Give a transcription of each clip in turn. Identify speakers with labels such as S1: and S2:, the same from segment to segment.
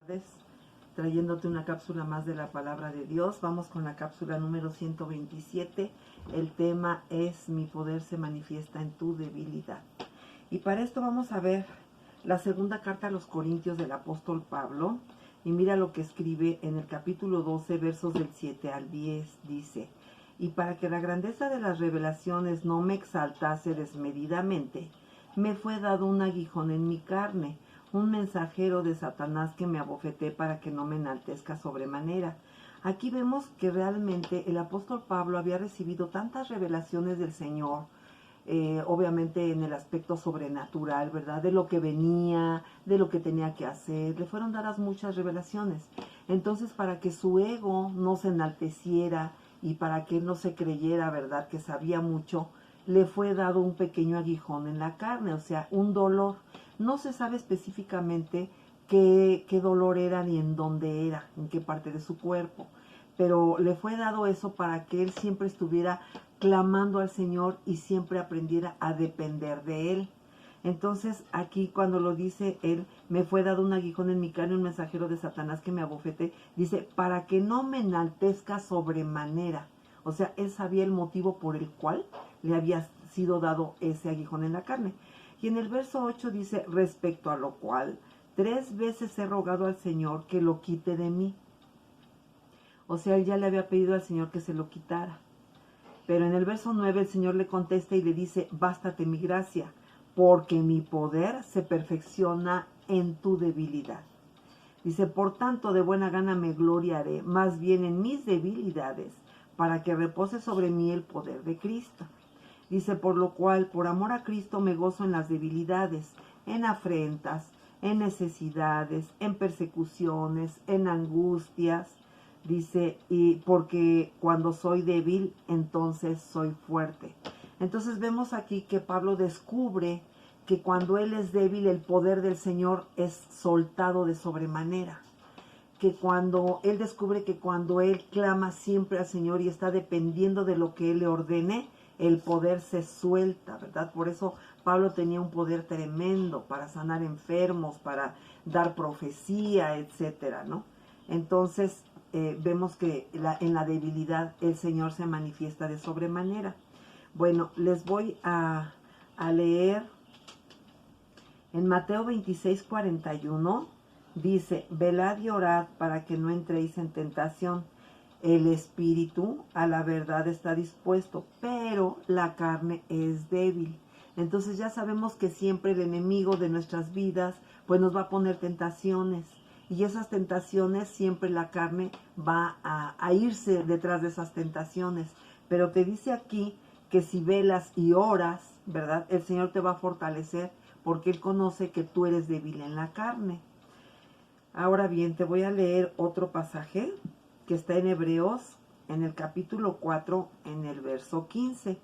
S1: tardes, trayéndote una cápsula más de la palabra de Dios. Vamos con la cápsula número 127. El tema es: mi poder se manifiesta en tu debilidad. Y para esto vamos a ver la segunda carta a los Corintios del apóstol Pablo. Y mira lo que escribe en el capítulo 12, versos del 7 al 10. Dice: y para que la grandeza de las revelaciones no me exaltase desmedidamente, me fue dado un aguijón en mi carne, un mensajero de Satanás que me abofeté para que no me enaltezca sobremanera. Aquí vemos que realmente el apóstol Pablo había recibido tantas revelaciones del Señor, obviamente en el aspecto sobrenatural, ¿verdad? De lo que venía, de lo que tenía que hacer. Le fueron dadas muchas revelaciones. Entonces, para que su ego no se enalteciera y para que él no se creyera, ¿verdad?, que sabía mucho, le fue dado un pequeño aguijón en la carne, o sea, un dolor. No se sabe específicamente qué dolor era ni en dónde era, en qué parte de su cuerpo, pero le fue dado eso para que él siempre estuviera clamando al Señor y siempre aprendiera a depender de Él. Entonces aquí cuando lo dice él, me fue dado un aguijón en mi carne, un mensajero de Satanás que me abofete, dice, para que no me enaltezca sobremanera. O sea, él sabía el motivo por el cual le había sido dado ese aguijón en la carne. Y en el verso 8 dice, respecto a lo cual 3 veces he rogado al Señor que lo quite de mí. O sea, él ya le había pedido al Señor que se lo quitara. Pero en el verso 9 el Señor le contesta y le dice, bástate mi gracia, porque mi poder se perfecciona en tu debilidad. Dice, por tanto, de buena gana me gloriaré, más bien en mis debilidades, para que repose sobre mí el poder de Cristo. Dice, por lo cual, por amor a Cristo me gozo en las debilidades, en afrentas, en necesidades, en persecuciones, en angustias. Dice, y porque cuando soy débil, entonces soy fuerte. Entonces vemos aquí que Pablo descubre que cuando él es débil, el poder del Señor es soltado de sobremanera. Que cuando él descubre que cuando él clama siempre al Señor y está dependiendo de lo que él le ordene, el poder se suelta, ¿verdad? Por eso Pablo tenía un poder tremendo para sanar enfermos, para dar profecía, etcétera, ¿no? Entonces vemos que en la debilidad el Señor se manifiesta de sobremanera. Bueno, les voy a leer en Mateo 26, 41, dice, velad y orad para que no entréis en tentación. El espíritu a la verdad está dispuesto, pero la carne es débil. Entonces ya sabemos que siempre el enemigo de nuestras vidas pues nos va a poner tentaciones. Y esas tentaciones siempre la carne va a irse detrás de esas tentaciones. Pero te dice aquí que si velas y oras, ¿verdad?, el Señor te va a fortalecer porque Él conoce que tú eres débil en la carne. Ahora bien, te voy a leer otro pasaje que está en Hebreos, en el capítulo 4, en el verso 15.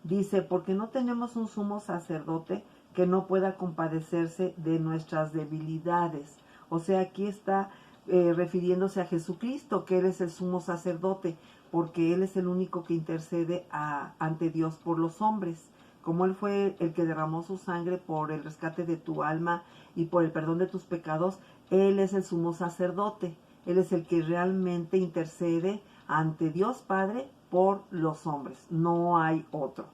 S1: Dice, porque no tenemos un sumo sacerdote que no pueda compadecerse de nuestras debilidades. O sea, aquí está refiriéndose a Jesucristo, que Él es el sumo sacerdote, porque Él es el único que intercede ante Dios por los hombres. Como Él fue el que derramó su sangre por el rescate de tu alma y por el perdón de tus pecados, Él es el sumo sacerdote. Él es el que realmente intercede ante Dios Padre por los hombres. No hay otro.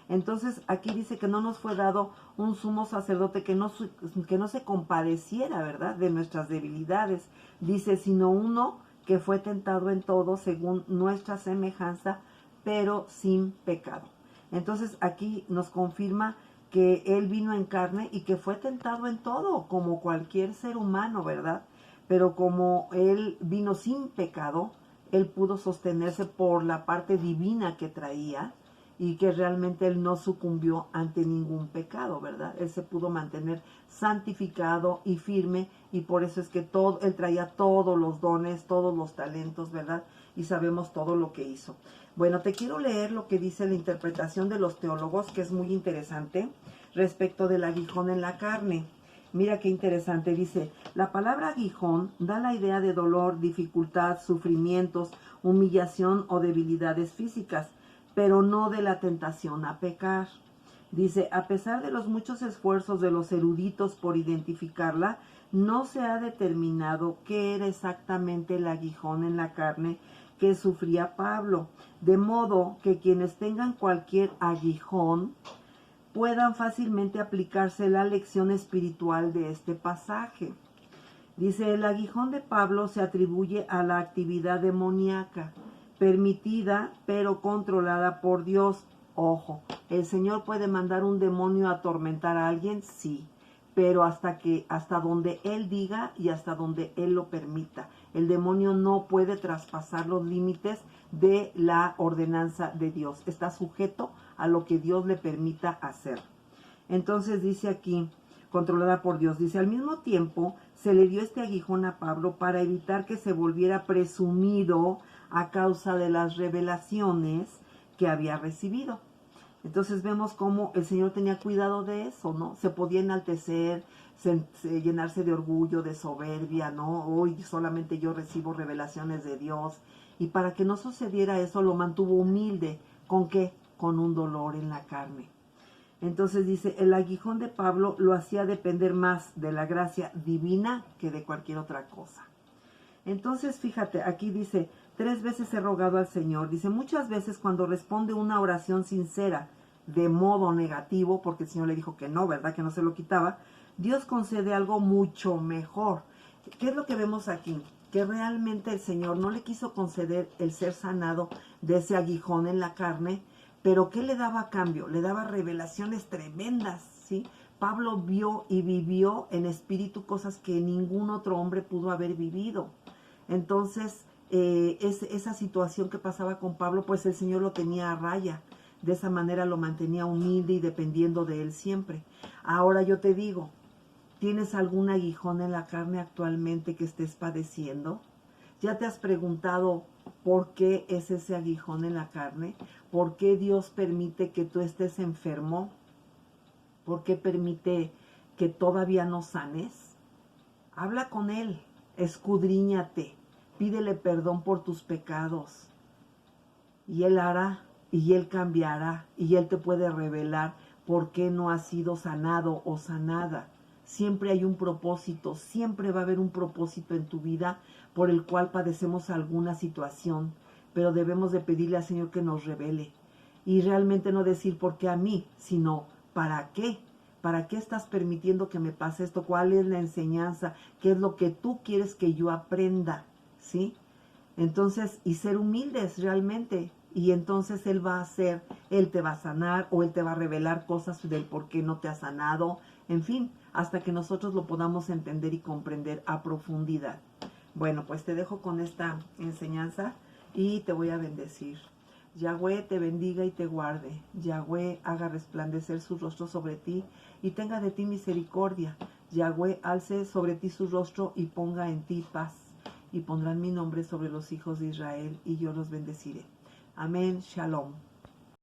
S1: Entonces aquí dice que no nos fue dado un sumo sacerdote que no se compadeciera, ¿verdad?, de nuestras debilidades. Dice, sino uno que fue tentado en todo según nuestra semejanza, pero sin pecado. Entonces aquí nos confirma que Él vino en carne y que fue tentado en todo, como cualquier ser humano, ¿verdad? Pero como Él vino sin pecado, Él pudo sostenerse por la parte divina que traía y que realmente Él no sucumbió ante ningún pecado, ¿verdad? Él se pudo mantener santificado y firme y por eso es que Él traía todos los dones, todos los talentos, ¿verdad? Y sabemos todo lo que hizo. Bueno, te quiero leer lo que dice la interpretación de los teólogos, que es muy interesante, respecto del aguijón en la carne. Mira qué interesante, dice, la palabra aguijón da la idea de dolor, dificultad, sufrimientos, humillación o debilidades físicas, pero no de la tentación a pecar. Dice, a pesar de los muchos esfuerzos de los eruditos por identificarla, no se ha determinado qué era exactamente el aguijón en la carne que sufría Pablo, de modo que quienes tengan cualquier aguijón puedan fácilmente aplicarse la lección espiritual de este pasaje. Dice, el aguijón de Pablo se atribuye a la actividad demoníaca, permitida pero controlada por Dios. Ojo, ¿el Señor puede mandar un demonio a atormentar a alguien? Sí, pero hasta donde Él diga y hasta donde Él lo permita. El demonio no puede traspasar los límites de la ordenanza de Dios. Está sujeto a lo que Dios le permita hacer. Entonces dice aquí, controlada por Dios, dice, al mismo tiempo se le dio este aguijón a Pablo para evitar que se volviera presumido a causa de las revelaciones que había recibido. Entonces vemos cómo el Señor tenía cuidado de eso, ¿no? Se podía enaltecer, llenarse de orgullo, de soberbia, ¿no? Hoy solamente yo recibo revelaciones de Dios. Y para que no sucediera eso, lo mantuvo humilde. ¿Con qué? Con un dolor en la carne. Entonces dice, el aguijón de Pablo lo hacía depender más de la gracia divina que de cualquier otra cosa. Entonces, fíjate, aquí dice, 3 veces he rogado al Señor. Dice, muchas veces cuando responde una oración sincera de modo negativo, porque el Señor le dijo que no, ¿verdad? Que no se lo quitaba, Dios concede algo mucho mejor. ¿Qué es lo que vemos aquí? Que realmente el Señor no le quiso conceder el ser sanado de ese aguijón en la carne, pero ¿qué le daba a cambio? Le daba revelaciones tremendas, ¿sí? Pablo vio y vivió en espíritu cosas que ningún otro hombre pudo haber vivido. Entonces, esa situación que pasaba con Pablo, pues el Señor lo tenía a raya. De esa manera lo mantenía humilde y dependiendo de Él siempre. Ahora yo te digo, ¿tienes algún aguijón en la carne actualmente que estés padeciendo? ¿Ya te has preguntado por qué es ese aguijón en la carne? ¿Por qué Dios permite que tú estés enfermo? ¿Por qué permite que todavía no sanes? Habla con Él, escudriñate, pídele perdón por tus pecados. Y Él hará, y Él cambiará, y Él te puede revelar por qué no has sido sanado o sanada. Siempre hay un propósito, siempre va a haber un propósito en tu vida por el cual padecemos alguna situación, pero debemos de pedirle al Señor que nos revele. Y realmente no decir por qué a mí, sino ¿para qué? ¿Para qué estás permitiendo que me pase esto? ¿Cuál es la enseñanza? ¿Qué es lo que tú quieres que yo aprenda? ¿Sí? Entonces, y ser humildes realmente. Y entonces Él va a hacer, Él te va a sanar o Él te va a revelar cosas del por qué no te ha sanado. En fin, hasta que nosotros lo podamos entender y comprender a profundidad. Bueno, pues te dejo con esta enseñanza y te voy a bendecir. Yahweh te bendiga y te guarde. Yahweh haga resplandecer su rostro sobre ti y tenga de ti misericordia. Yahweh alce sobre ti su rostro y ponga en ti paz. Y pondrán mi nombre sobre los hijos de Israel y yo los bendeciré. Amén. Shalom.